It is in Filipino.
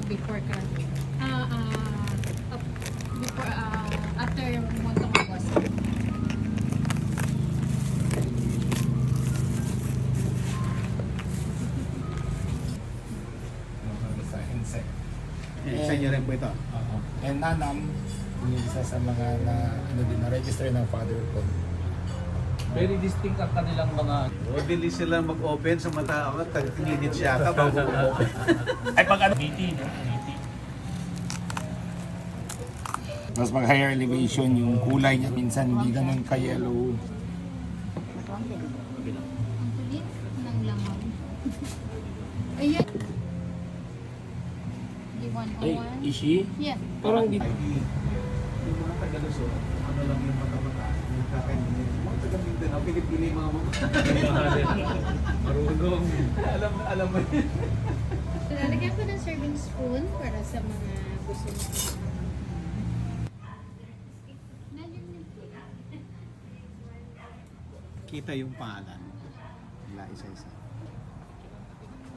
before graduation. Before, after month of August. Sa insect. Sa inyo rin po ito. And nanam, yung isa sa mga na-register ng father ko. Very distinct ang kanilang mga... Mabilis sila mag-open sa mata ako. Tag-minute siya ka bago mag-open. Ay, pag ano? BT, no? BT. Mas mag higher elevation, yung kulay niya minsan hindi ganun ka-yellow. Ang kulit ng lamang. Ayan. The 101. Ishi? Yeah. Parang di... Yung mga Tagaluso, ano lang yung mata-mata, yung kakainin. Mga taga-Mindanao, pinipili mga mga. Marunong. Alam mo yun. So, lalagyan ko ng serving spoon para sa mga gusto nyo. Kita yung pangalan. Wala isa-isa.